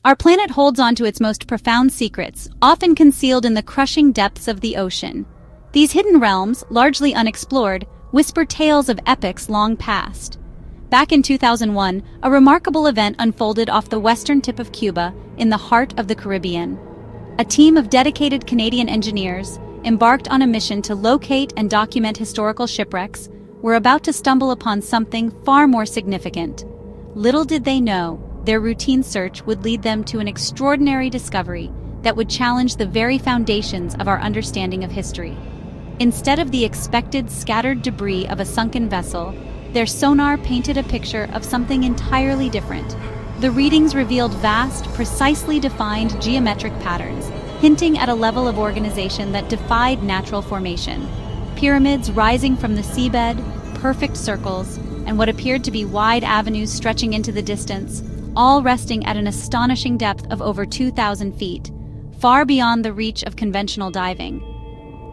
Our planet holds on to its most profound secrets, often concealed in the crushing depths of the ocean. These hidden realms, largely unexplored, whisper tales of epochs long past. Back in 2001, a remarkable event unfolded off the western tip of Cuba, in the heart of the Caribbean. A team of dedicated Canadian engineers, embarked on a mission to locate and document historical shipwrecks, were about to stumble upon something far more significant. Little did they know, their routine search would lead them to an extraordinary discovery that would challenge the very foundations of our understanding of history. Instead of the expected scattered debris of a sunken vessel, their sonar painted a picture of something entirely different. The readings revealed vast, precisely defined geometric patterns, hinting at a level of organization that defied natural formation. Pyramids rising from the seabed, perfect circles, and what appeared to be wide avenues stretching into the distance, all resting at an astonishing depth of over 2,000 feet, far beyond the reach of conventional diving.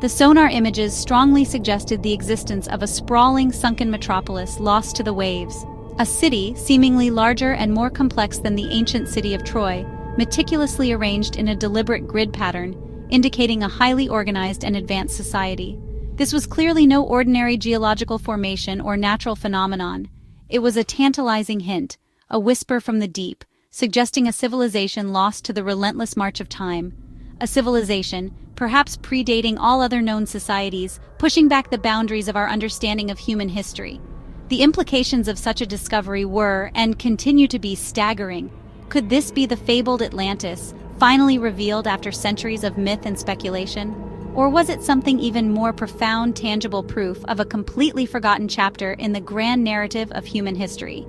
The sonar images strongly suggested the existence of a sprawling sunken metropolis lost to the waves, a city seemingly larger and more complex than the ancient city of Troy, meticulously arranged in a deliberate grid pattern, indicating a highly organized and advanced society. This was clearly no ordinary geological formation or natural phenomenon. It was a tantalizing hint, a whisper from the deep, suggesting a civilization lost to the relentless march of time. A civilization, perhaps predating all other known societies, pushing back the boundaries of our understanding of human history. The implications of such a discovery were, and continue to be, staggering. Could this be the fabled Atlantis, finally revealed after centuries of myth and speculation? Or was it something even more profound, tangible proof of a completely forgotten chapter in the grand narrative of human history?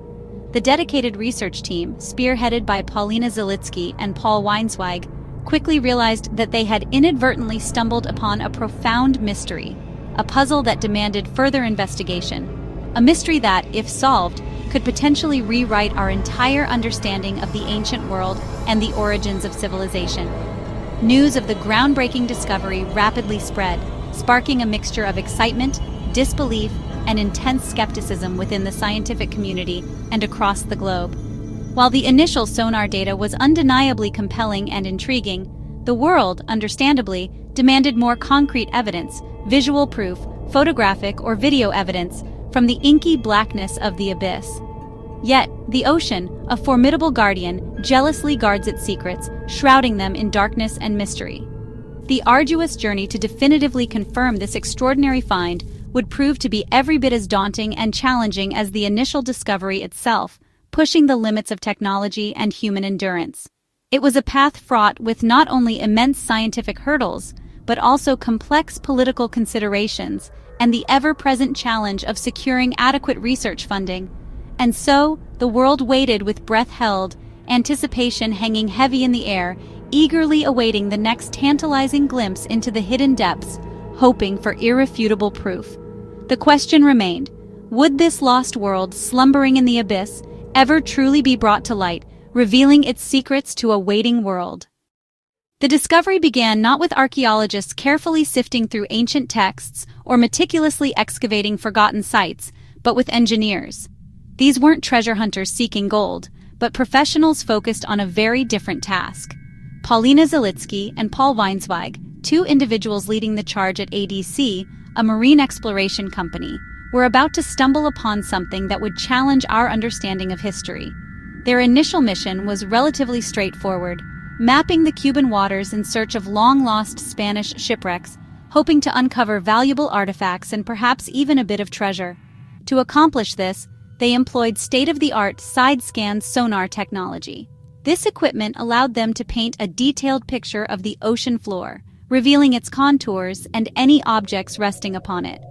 The dedicated research team, spearheaded by Paulina Zelitsky and Paul Weinzweig, quickly realized that they had inadvertently stumbled upon a profound mystery, a puzzle that demanded further investigation, a mystery that, if solved, could potentially rewrite our entire understanding of the ancient world and the origins of civilization. News of the groundbreaking discovery rapidly spread, sparking a mixture of excitement, disbelief, and intense skepticism within the scientific community and across the globe. While the initial sonar data was undeniably compelling and intriguing, the world, understandably, demanded more concrete evidence, visual proof, photographic or video evidence, from the inky blackness of the abyss. Yet, the ocean, a formidable guardian, jealously guards its secrets, shrouding them in darkness and mystery. The arduous journey to definitively confirm this extraordinary find would prove to be every bit as daunting and challenging as the initial discovery itself, pushing the limits of technology and human endurance. It was a path fraught with not only immense scientific hurdles, but also complex political considerations and the ever-present challenge of securing adequate research funding. And so, the world waited with breath held, anticipation hanging heavy in the air, eagerly awaiting the next tantalizing glimpse into the hidden depths, hoping for irrefutable proof. The question remained, would this lost world slumbering in the abyss ever truly be brought to light, revealing its secrets to a waiting world? The discovery began not with archaeologists carefully sifting through ancient texts or meticulously excavating forgotten sites, but with engineers. These weren't treasure hunters seeking gold, but professionals focused on a very different task. Paulina Zelitsky and Paul Weinzweig, two individuals leading the charge at ADC, a marine exploration company, were about to stumble upon something that would challenge our understanding of history. Their initial mission was relatively straightforward, mapping the Cuban waters in search of long-lost Spanish shipwrecks, hoping to uncover valuable artifacts and perhaps even a bit of treasure. To accomplish this, they employed state-of-the-art side-scan sonar technology. This equipment allowed them to paint a detailed picture of the ocean floor, revealing its contours and any objects resting upon it.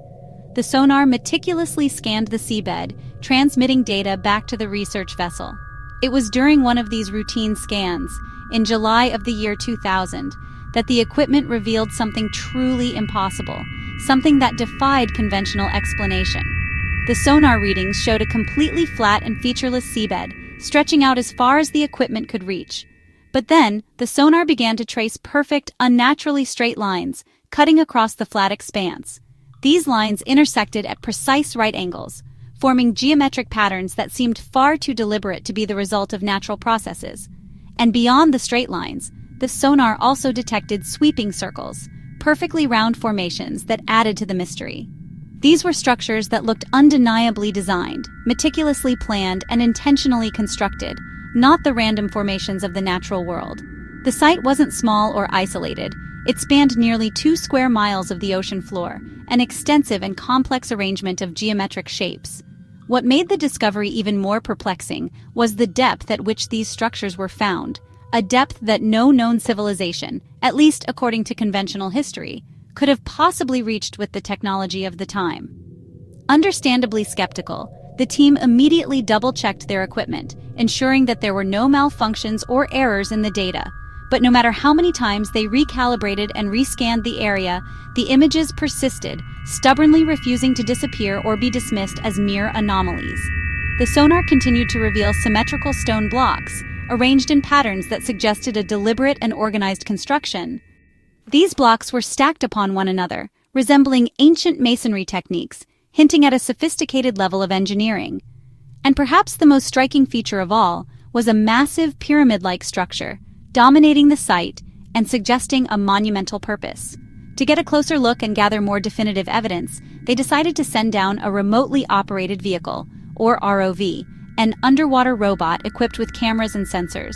The sonar meticulously scanned the seabed, transmitting data back to the research vessel. It was during one of these routine scans, in July of the year 2000, that the equipment revealed something truly impossible, something that defied conventional explanation. The sonar readings showed a completely flat and featureless seabed, stretching out as far as the equipment could reach. But then, the sonar began to trace perfect, unnaturally straight lines, cutting across the flat expanse. These lines intersected at precise right angles, forming geometric patterns that seemed far too deliberate to be the result of natural processes. And beyond the straight lines, the sonar also detected sweeping circles, perfectly round formations that added to the mystery. These were structures that looked undeniably designed, meticulously planned, and intentionally constructed, not the random formations of the natural world. The site wasn't small or isolated. It spanned nearly 2 square miles of the ocean floor, an extensive and complex arrangement of geometric shapes. What made the discovery even more perplexing was the depth at which these structures were found, a depth that no known civilization, at least according to conventional history, could have possibly reached with the technology of the time. Understandably skeptical, the team immediately double-checked their equipment, ensuring that there were no malfunctions or errors in the data. But no matter how many times they recalibrated and rescanned the area, the images persisted, stubbornly refusing to disappear or be dismissed as mere anomalies. The sonar continued to reveal symmetrical stone blocks, arranged in patterns that suggested a deliberate and organized construction. These blocks were stacked upon one another, resembling ancient masonry techniques, hinting at a sophisticated level of engineering. And perhaps the most striking feature of all was a massive pyramid-like structure, dominating the site and suggesting a monumental purpose. To get a closer look and gather more definitive evidence, they decided to send down a remotely operated vehicle, or ROV, an underwater robot equipped with cameras and sensors.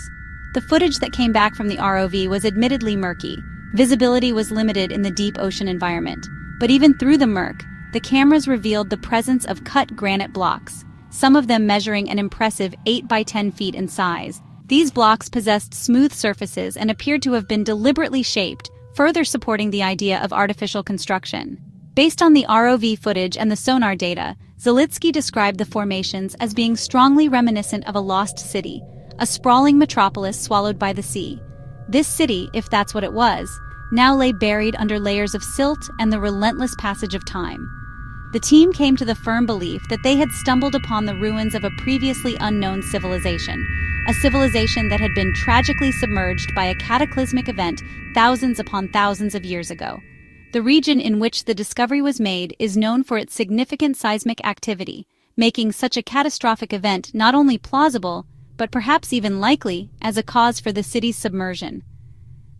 The footage that came back from the ROV was admittedly murky. Visibility was limited in the deep ocean environment. But even through the murk, the cameras revealed the presence of cut granite blocks, some of them measuring an impressive 8 by 10 feet in size. These blocks possessed smooth surfaces and appeared to have been deliberately shaped, further supporting the idea of artificial construction. Based on the ROV footage and the sonar data, Zelitsky described the formations as being strongly reminiscent of a lost city, a sprawling metropolis swallowed by the sea. This city, if that's what it was, now lay buried under layers of silt and the relentless passage of time. The team came to the firm belief that they had stumbled upon the ruins of a previously unknown civilization, a civilization that had been tragically submerged by a cataclysmic event thousands upon thousands of years ago. The region in which the discovery was made is known for its significant seismic activity, making such a catastrophic event not only plausible, but perhaps even likely as a cause for the city's submersion.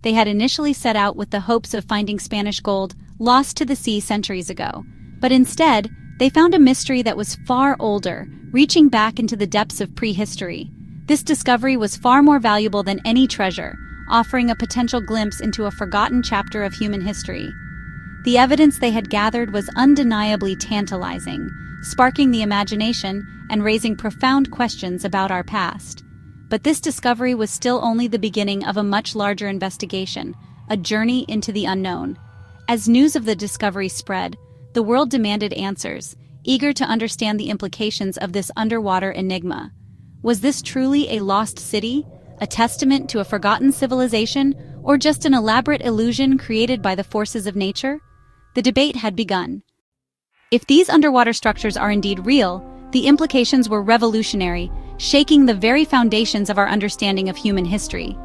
They had initially set out with the hopes of finding Spanish gold lost to the sea centuries ago, but instead, they found a mystery that was far older, reaching back into the depths of prehistory. This discovery was far more valuable than any treasure, offering a potential glimpse into a forgotten chapter of human history. The evidence they had gathered was undeniably tantalizing, sparking the imagination and raising profound questions about our past. But this discovery was still only the beginning of a much larger investigation, a journey into the unknown. As news of the discovery spread, the world demanded answers, eager to understand the implications of this underwater enigma. Was this truly a lost city, a testament to a forgotten civilization, or just an elaborate illusion created by the forces of nature? The debate had begun. If these underwater structures are indeed real, the implications were revolutionary, shaking the very foundations of our understanding of human history.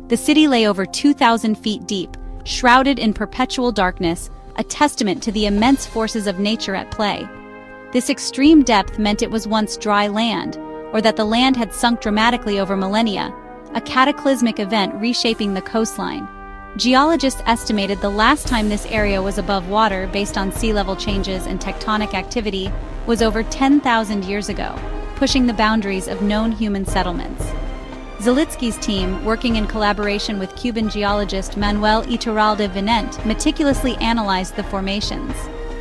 The city lay over 2,000 feet deep, shrouded in perpetual darkness, a testament to the immense forces of nature at play. This extreme depth meant it was once dry land, or that the land had sunk dramatically over millennia, a cataclysmic event reshaping the coastline. Geologists estimated the last time this area was above water based on sea level changes and tectonic activity was over 10,000 years ago, pushing the boundaries of known human settlements. Zelitsky's team, working in collaboration with Cuban geologist Manuel Iturralde Vinent, meticulously analyzed the formations.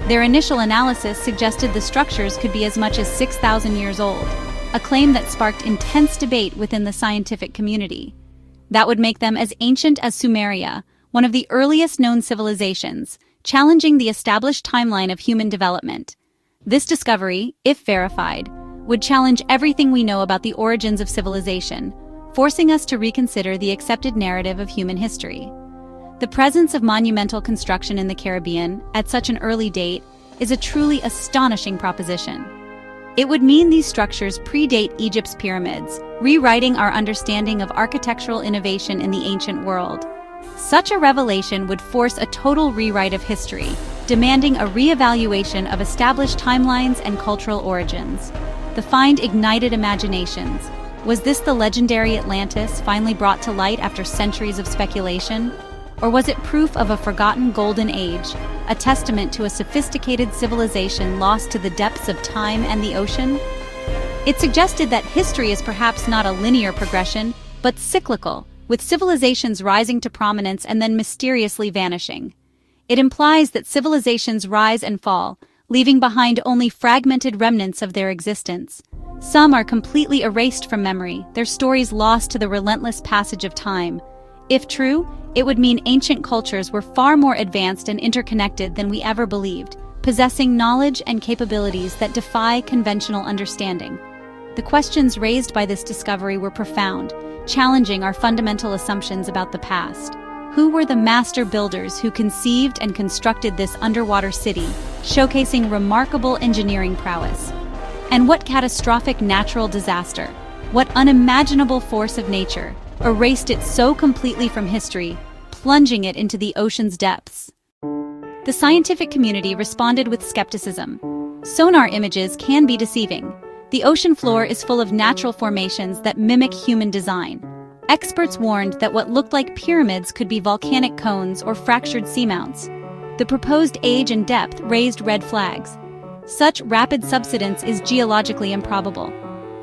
Their initial analysis suggested the structures could be as much as 6,000 years old, a claim that sparked intense debate within the scientific community. That would make them as ancient as Sumeria, one of the earliest known civilizations, challenging the established timeline of human development. This discovery, if verified, would challenge everything we know about the origins of civilization, forcing us to reconsider the accepted narrative of human history. The presence of monumental construction in the Caribbean at such an early date is a truly astonishing proposition. It would mean these structures predate Egypt's pyramids, rewriting our understanding of architectural innovation in the ancient world. Such a revelation would force a total rewrite of history, demanding a re-evaluation of established timelines and cultural origins. The find ignited imaginations, Was this the legendary Atlantis finally brought to light after centuries of speculation? Or was it proof of a forgotten golden age, a testament to a sophisticated civilization lost to the depths of time and the ocean? It suggested that history is perhaps not a linear progression, but cyclical, with civilizations rising to prominence and then mysteriously vanishing. It implies that civilizations rise and fall, leaving behind only fragmented remnants of their existence. Some are completely erased from memory, their stories lost to the relentless passage of time. If true, it would mean ancient cultures were far more advanced and interconnected than we ever believed, possessing knowledge and capabilities that defy conventional understanding. The questions raised by this discovery were profound, challenging our fundamental assumptions about the past. Who were the master builders who conceived and constructed this underwater city, showcasing remarkable engineering prowess? And what catastrophic natural disaster, what unimaginable force of nature, erased it so completely from history, plunging it into the ocean's depths? The scientific community responded with skepticism. Sonar images can be deceiving. The ocean floor is full of natural formations that mimic human design. Experts warned that what looked like pyramids could be volcanic cones or fractured seamounts. The proposed age and depth raised red flags. Such rapid subsidence is geologically improbable.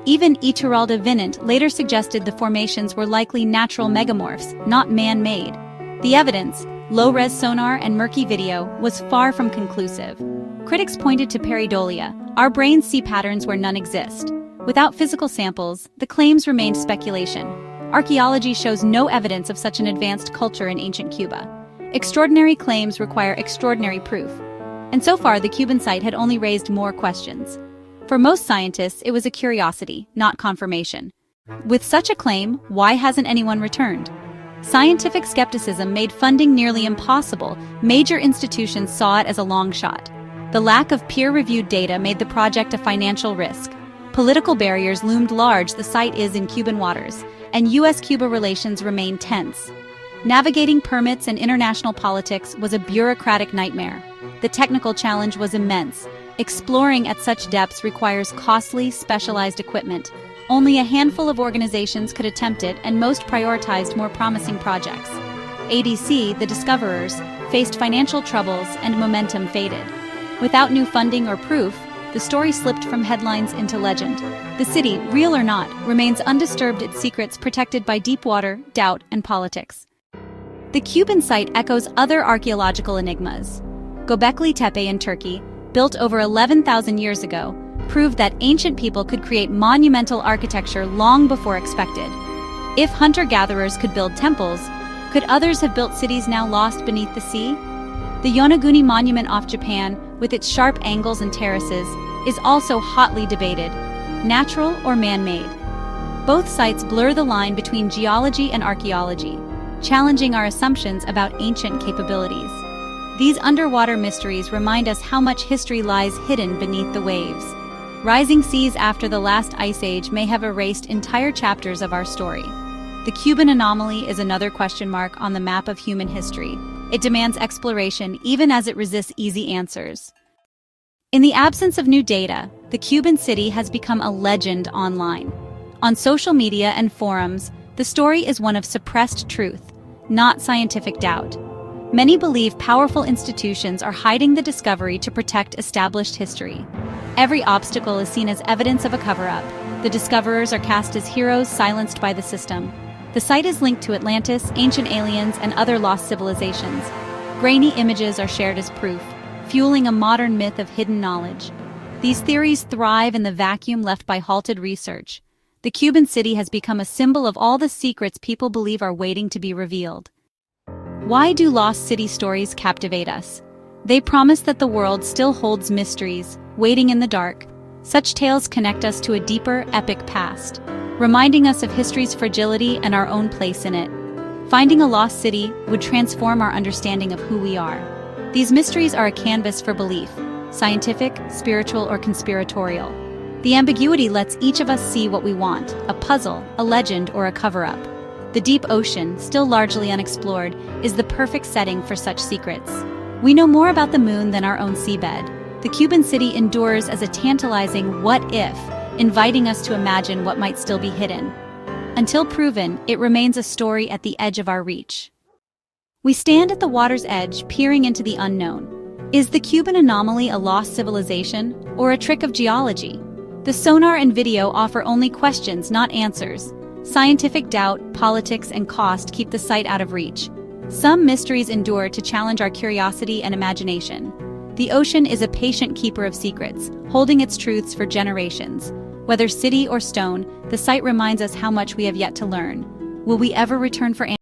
Even Iturralde Vinant later suggested the formations were likely natural megamorphs, not man-made. The evidence, low-res sonar and murky video, was far from conclusive. Critics pointed to pareidolia. Our brains see patterns where none exist. Without physical samples, the claims remained speculation. Archaeology shows no evidence of such an advanced culture in ancient Cuba. Extraordinary claims require extraordinary proof. And so far, the Cuban site had only raised more questions. For most scientists, it was a curiosity, not confirmation. With such a claim, why hasn't anyone returned? Scientific skepticism made funding nearly impossible. Major institutions saw it as a long shot. The lack of peer-reviewed data made the project a financial risk. Political barriers loomed large. The site is in Cuban waters, and U.S.-Cuba relations remain tense. Navigating permits and international politics was a bureaucratic nightmare. The technical challenge was immense. Exploring at such depths requires costly, specialized equipment. Only a handful of organizations could attempt it, and most prioritized more promising projects. ADC, the discoverers, faced financial troubles and momentum faded. Without new funding or proof, the story slipped from headlines into legend. The city, real or not, remains undisturbed, its secrets protected by deep water, doubt, and politics. The Cuban site echoes other archaeological enigmas. Göbekli Tepe in Turkey, built over 11,000 years ago, proved that ancient people could create monumental architecture long before expected. If hunter-gatherers could build temples, could others have built cities now lost beneath the sea? The Yonaguni monument off Japan, with its sharp angles and terraces, is also hotly debated, natural or man-made. Both sites blur the line between geology and archaeology, challenging our assumptions about ancient capabilities. These underwater mysteries remind us how much history lies hidden beneath the waves. Rising seas after the last ice age may have erased entire chapters of our story. The Cuban anomaly is another question mark on the map of human history. It demands exploration even as it resists easy answers. In the absence of new data, the Cuban city has become a legend online. On social media and forums, the story is one of suppressed truth, not scientific doubt. Many believe powerful institutions are hiding the discovery to protect established history. Every obstacle is seen as evidence of a cover-up. The discoverers are cast as heroes silenced by the system. The site is linked to Atlantis, ancient aliens, and other lost civilizations. Grainy images are shared as proof, fueling a modern myth of hidden knowledge. These theories thrive in the vacuum left by halted research. The Cuban city has become a symbol of all the secrets people believe are waiting to be revealed. Why do lost city stories captivate us? They promise that the world still holds mysteries, waiting in the dark. Such tales connect us to a deeper, epic past, reminding us of history's fragility and our own place in it. Finding a lost city would transform our understanding of who we are. These mysteries are a canvas for belief, scientific, spiritual, or conspiratorial. The ambiguity lets each of us see what we want, a puzzle, a legend, or a cover-up. The deep ocean, still largely unexplored, is the perfect setting for such secrets. We know more about the moon than our own seabed. The Cuban city endures as a tantalizing what-if, inviting us to imagine what might still be hidden. Until proven, it remains a story at the edge of our reach. We stand at the water's edge, peering into the unknown. Is the Cuban anomaly a lost civilization, or a trick of geology? The sonar and video offer only questions, not answers. Scientific doubt, politics, and cost keep the site out of reach. Some mysteries endure to challenge our curiosity and imagination. The ocean is a patient keeper of secrets, holding its truths for generations. Whether city or stone, the site reminds us how much we have yet to learn. Will we ever return for answers?